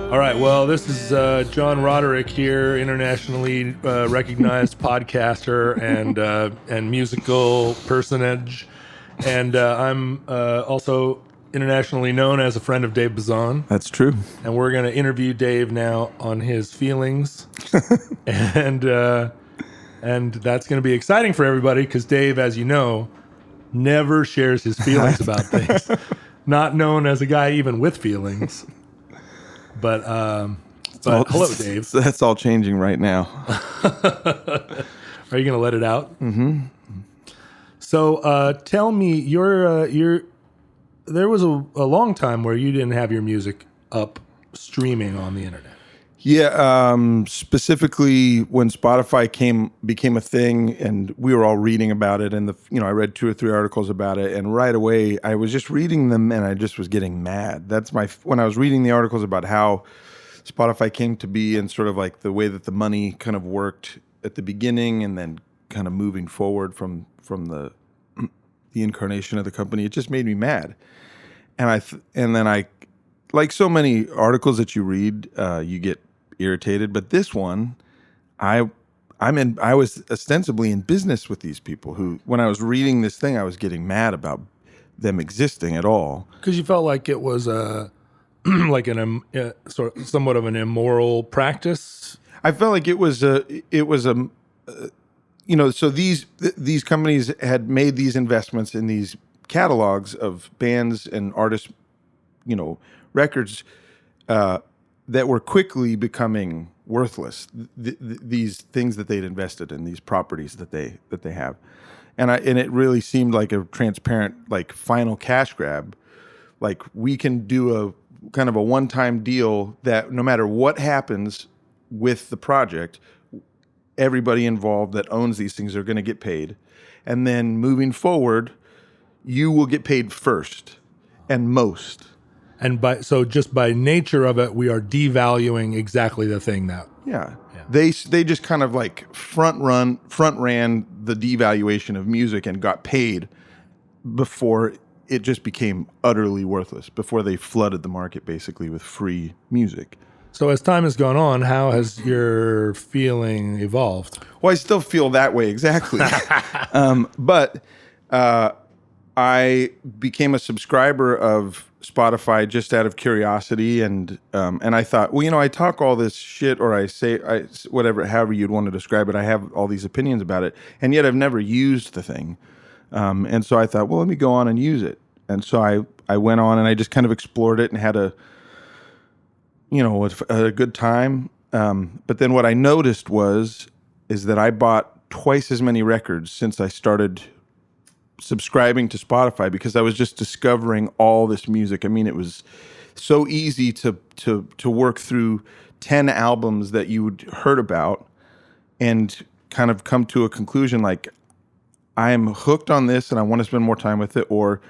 All right, well, this is John Roderick here, internationally recognized podcaster and musical personage, and I'm also internationally known as a friend of Dave Bazan. That's true. And we're going to interview Dave now on his feelings, and that's going to be exciting for everybody because Dave, as you know, never shares his feelings about things. Not known as a guy even with feelings. But hello, Dave. That's all changing right now. Are you going to let it out? Mm-hmm. So tell me, there was a long time where you didn't have your music up streaming on the internet. Yeah, specifically when Spotify became a thing, and we were all reading about it, and I read 2 or 3 articles about it, and right away I was just reading them, and I just was getting mad. When I was reading the articles about how Spotify came to be, and sort of like the way that the money kind of worked at the beginning, and then kind of moving forward from the incarnation of the company, it just made me mad. And then I, like so many articles that you read, you get irritated, but this one, I was ostensibly in business with these people who, when I was reading this thing, I was getting mad about them existing at all. Because you felt like it was like somewhat of an immoral practice. I felt like it was so these companies had made these investments in these catalogs of bands and artists, records that were quickly becoming worthless. These things that they'd invested in, these properties that they have, and it really seemed like a transparent, like, final cash grab. Like, we can do a kind of a one-time deal that no matter what happens with the project, everybody involved that owns these things are going to get paid, and then moving forward, you will get paid first and most. And just by nature of it, we are devaluing exactly the thing that. Yeah. They just kind of like front ran the devaluation of music and got paid before it just became utterly worthless, before they flooded the market basically with free music. So as time has gone on, how has your feeling evolved? Well, I still feel that way, exactly. But I became a subscriber of Spotify just out of curiosity, and I thought, well, I talk all this shit, or I say whatever, however you'd want to describe it. I have all these opinions about it, and yet I've never used the thing. And so I thought, well, let me go on and use it. And so I went on and I just kind of explored it and had a good time. But then what I noticed is that I bought twice as many records since I started subscribing to Spotify, because I was just discovering all this music. I mean, it was so easy to work through 10 albums that you'd heard about and kind of come to a conclusion like, I am hooked on this and I want to spend more time with it, or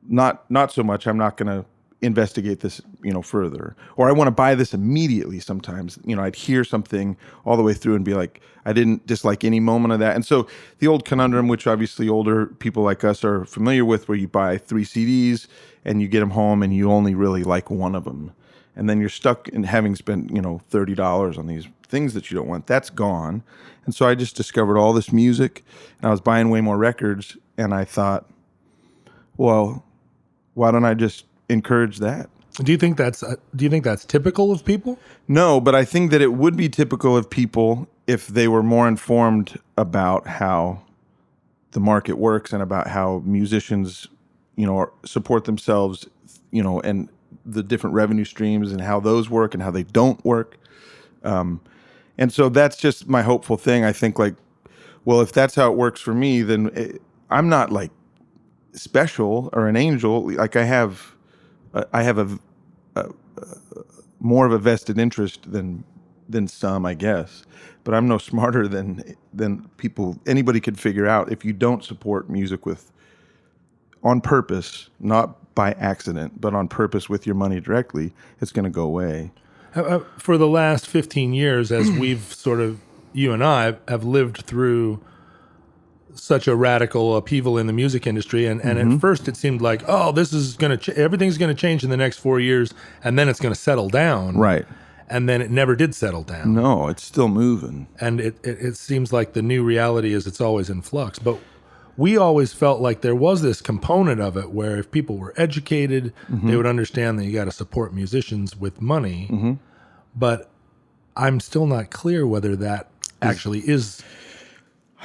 not so much. I'm not going to investigate this, further, or I want to buy this immediately. Sometimes, I'd hear something all the way through and be like, I didn't dislike any moment of that. And so the old conundrum, which obviously older people like us are familiar with, where you buy 3 CDs and you get them home and you only really like one of them. And then you're stuck in having spent, $30 on these things that you don't want. That's gone. And so I just discovered all this music, and I was buying way more records. And I thought, well, why don't I just encourage that? Do you think that's typical of people? No, but I think that it would be typical of people if they were more informed about how the market works and about how musicians, support themselves, and the different revenue streams and how those work and how they don't work. And so that's just my hopeful thing. I think, like, well, if that's how it works for me, then I'm not like special or an angel. Like, I have a more of a vested interest than some, I guess. But I'm no smarter than people. Anybody could figure out, if you don't support music on purpose, not by accident, but on purpose with your money directly, it's going to go away. For the last 15 years, as we've you and I have lived through such a radical upheaval in the music industry, and at first it seemed like, oh, this is going to everything's going to change in the next 4 years, and then it's going to settle down, Right. And then it never did settle down. No, it's still moving. And it seems like the new reality is it's always in flux. But we always felt like there was this component of it where if people were educated, they would understand that you got to support musicians with money. But I'm still not clear whether that actually is.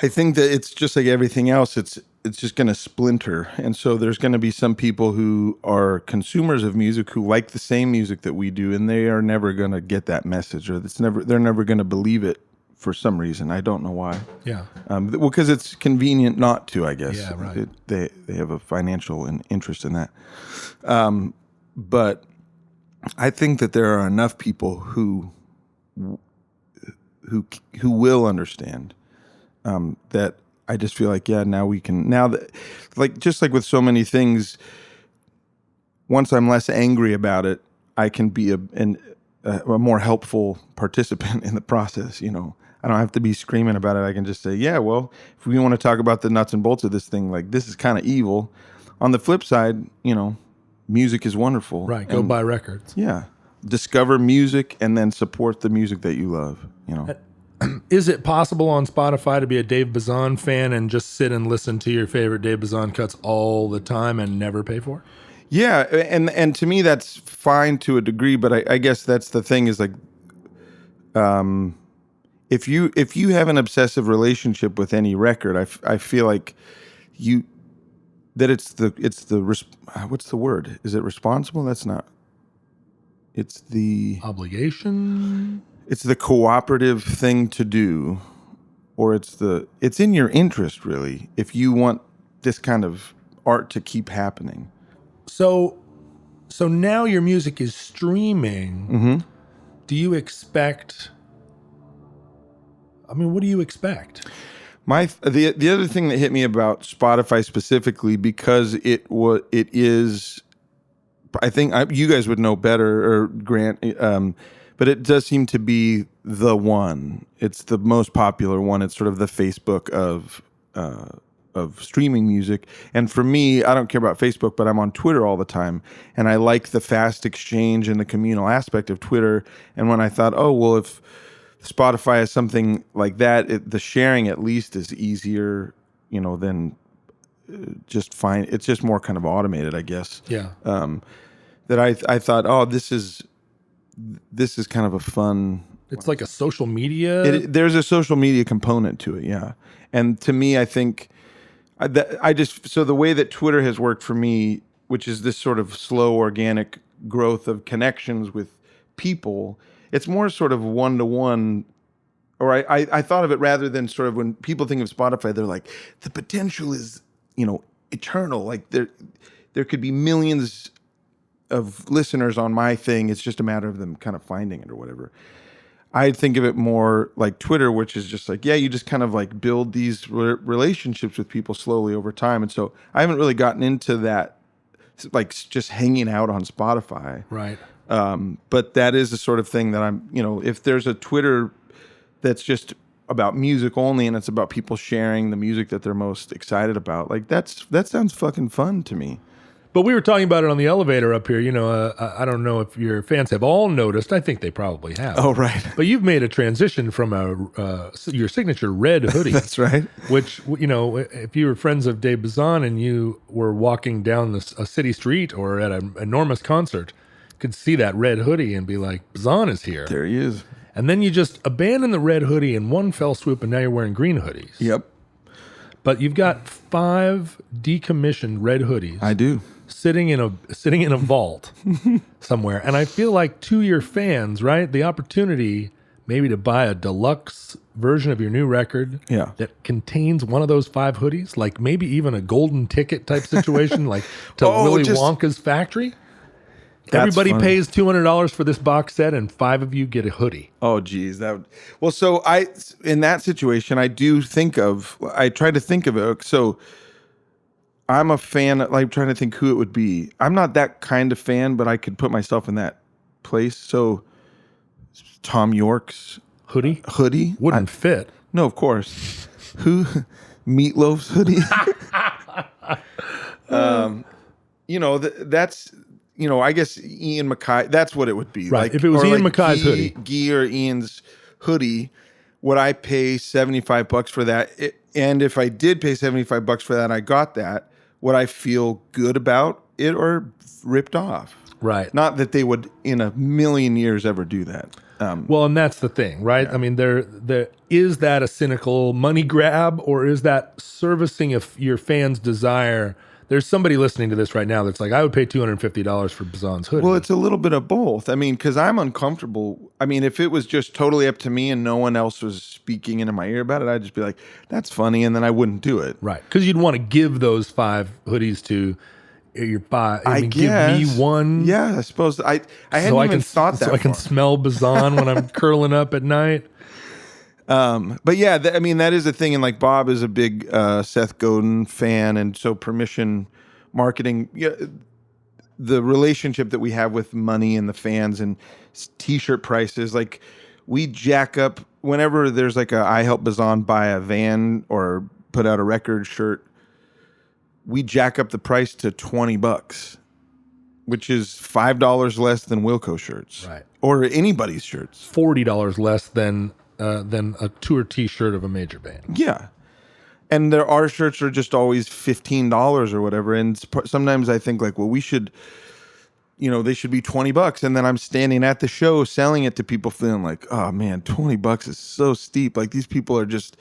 I think that it's just like everything else. It's just going to splinter. And so there's going to be some people who are consumers of music who like the same music that we do, and they are never going to get that message, or they're never going to believe it for some reason. I don't know why. Yeah. Well, because it's convenient not to, I guess. Yeah, right. They have a financial interest in that. But I think that there are enough people who will understand that. I just feel like, yeah, now that, like, just like with so many things, once I'm less angry about it, I can be a more helpful participant in the process. You know, I don't have to be screaming about it. I can just say, yeah, well, if we want to talk about the nuts and bolts of this thing, like, this is kind of evil. On the flip side, you know, music is wonderful. Right. Go buy records. Yeah. Discover music and then support the music that you love, you know. Is it possible on Spotify to be a Dave Bazan fan and just sit and listen to your favorite Dave Bazan cuts all the time and never pay for it? Yeah, and to me that's fine to a degree, but I guess that's the thing is like, if you have an obsessive relationship with any record, I feel like it's the what's the word? Is it responsible? That's not. It's the obligation. It's the cooperative thing to do, or it's in your interest, really, if you want this kind of art to keep happening. So now your music is streaming. Do you expect, I mean, what do you expect? The other thing that hit me about Spotify specifically, because it is, I think you guys would know better, or Grant, but it does seem to be the one. It's the most popular one. It's sort of the Facebook of streaming music. And for me, I don't care about Facebook, but I'm on Twitter all the time. And I like the fast exchange and the communal aspect of Twitter. And when I thought, oh, well, if Spotify is something like that, the sharing at least is easier, you know, than just fine. It's just more kind of automated, I guess. Yeah. That I thought, oh, this is kind of a fun. It's like a social media. There's a social media component to it, yeah. And to me, I think so the way that Twitter has worked for me, which is this sort of slow, organic growth of connections with people, it's more sort of one-to-one. Or I thought of it rather than sort of when people think of Spotify, they're like, the potential is, you know, eternal. Like there could be millions of listeners on my thing. It's just a matter of them kind of finding it or whatever. I think of it more like Twitter, which is just like, yeah, you just kind of like build these relationships with people slowly over time. And so I haven't really gotten into that, like just hanging out on Spotify. Right. But that is the sort of thing that I'm, you know, if there's a Twitter that's just about music only and it's about people sharing the music that they're most excited about, like that sounds fucking fun to me. But we were talking about it on the elevator up here. You know, I don't know if your fans have all noticed. I think they probably have. Oh, right. But you've made a transition from your signature red hoodie. That's right. Which, you know, if you were friends of Dave Bazan and you were walking down a city street or at an enormous concert, you could see that red hoodie and be like, Bazan is here. There he is. And then you just abandon the red hoodie in one fell swoop, and now you're wearing green hoodies. Yep. But you've got 5 decommissioned red hoodies. I do. Sitting in a vault somewhere. And I feel like to your fans, right, the opportunity maybe to buy a deluxe version of your new record that contains one of those 5 hoodies, like maybe even a golden ticket type situation, like to Willy Wonka's factory. Everybody pays $200 for this box set, and 5 of you get a hoodie. Oh, geez. So in that situation, I try to think of it. So I'm a fan, like trying to think who it would be. I'm not that kind of fan, but I could put myself in that place. So Tom York's hoodie wouldn't fit. No, of course. Meatloaf's hoodie. That's, I guess Ian Mackay, that's what it would be. Right. If it was Ian Mackay's hoodie. Guy or Ian's hoodie, would I pay $75 for that? And if I did pay $75 for that and I got that, would I feel good about it or ripped off? Right. Not that they would in a million years ever do that. Well, and that's the thing, right? Yeah. I mean, there is that a cynical money grab, or is that servicing your fans' desire? There's somebody listening to this right now that's like, I would pay $250 for Bazan's hoodie. Well, it's a little bit of both. I mean, because I'm uncomfortable. I mean, if it was just totally up to me and no one else was speaking into my ear about it, I'd just be like, that's funny, and then I wouldn't do it. Right. Because you'd want to give those 5 hoodies to your buy. I mean, guess. Give me one. Yeah, I suppose. I hadn't even thought that. So I can smell Bazan when I'm curling up at night. But yeah, that is a thing. And like Bob is a big Seth Godin fan. And so permission marketing, the relationship that we have with money and the fans and t-shirt prices, like we jack up whenever there's like I help Bazan buy a van or put out a record shirt, we jack up the price to $20, which is $5 less than Wilco shirts, right? Or anybody's shirts. $40 less than a tour T-shirt of a major band. Yeah, and our shirts are just always $15 or whatever. And sometimes I think like, well, we should, they should be $20. And then I'm standing at the show selling it to people, feeling like, oh man, $20 is so steep. Like these people are just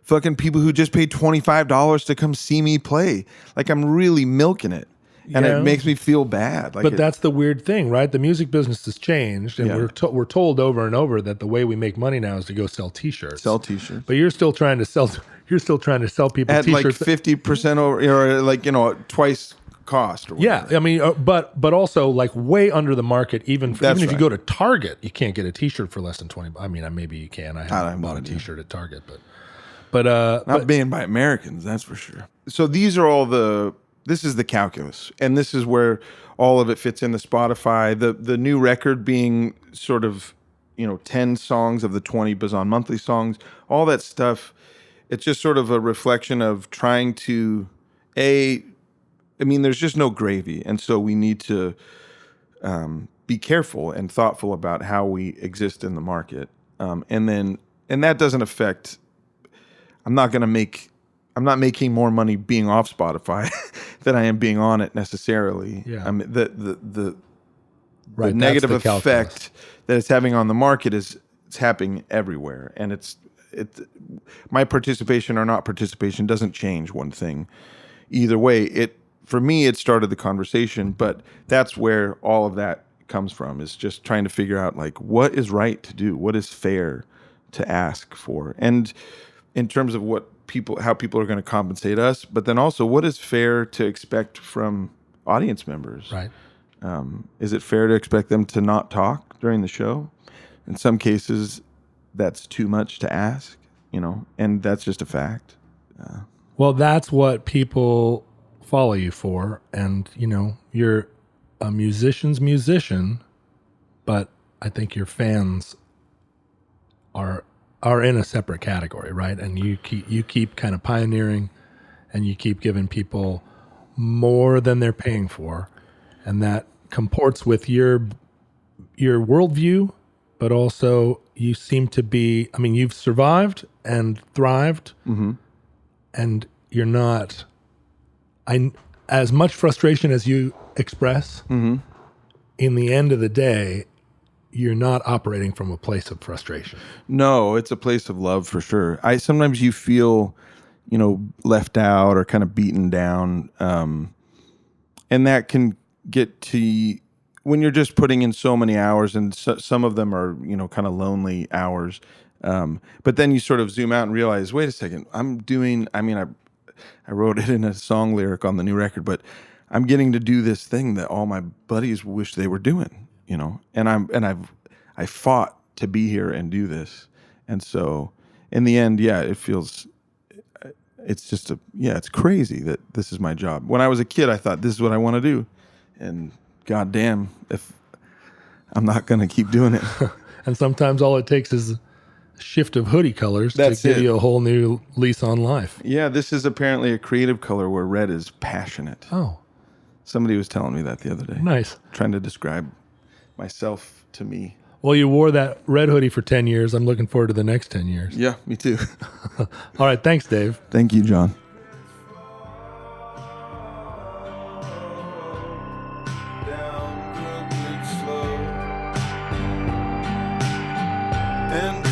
fucking people who just paid $25 to come see me play. Like I'm really milking it. And it makes me feel bad. But that's the weird thing, right? The music business has changed, and we're told over and over that the way we make money now is to go sell T-shirts. But you're still trying to sell people at T-shirts at like 50% over, or like twice cost. Or yeah, I mean, but also like way under the market. Even if you go to Target, you can't get a T-shirt for less than $20. I mean, maybe you can. I haven't bought a T-shirt at Target, but not being by Americans, that's for sure. So these are all this is the calculus, and this is where all of it fits in the Spotify. The new record being sort of 10 songs of the 20 Bazan monthly songs, all that stuff. It's just sort of a reflection of trying to there's just no gravy, and so we need to be careful and thoughtful about how we exist in the market, and that doesn't affect. I'm not making more money being off Spotify than I am being on it necessarily. Yeah. I mean, the negative effect that it's having on the market it's happening everywhere, and my participation or not participation doesn't change one thing. Either way, for me it started the conversation, but that's where all of that comes from, is just trying to figure out like what is right to do, what is fair to ask for, and in terms of how people are going to compensate us, but then also what is fair to expect from audience members. Right. Is it fair to expect them to not talk during the show? In some cases, that's too much to ask, and that's just a fact. Well, that's what people follow you for. And, you're a musician's musician, but I think your fans are in a separate category, right? And you keep kind of pioneering, and you keep giving people more than they're paying for, and that comports with your worldview, but also you seem to be. I mean, you've survived and thrived, and you're not. As much frustration as you express, in the end of the day, you're not operating from a place of frustration. No, it's a place of love for sure. Sometimes you feel, left out or kind of beaten down. And that can get to when you're just putting in so many hours, and some of them are, kind of lonely hours. But then you sort of zoom out and realize, wait a second, I wrote it in a song lyric on the new record, but I'm getting to do this thing that all my buddies wish they were doing. And I fought to be here and do this. And so in the end, it's crazy that this is my job. When I was a kid, I thought this is what I want to do. And goddamn, if I'm not going to keep doing it. And sometimes all it takes is shift of hoodie colors That's to give it. you a whole new lease on life. Yeah, this is apparently a creative color where red is passionate. Oh, Somebody was telling me that the other day. nice. Trying to describe myself to me. Well, you wore that red hoodie for 10 years. I'm looking forward to the next 10 years. Yeah, me too. All right. Thanks, Dave. Thank you, John. And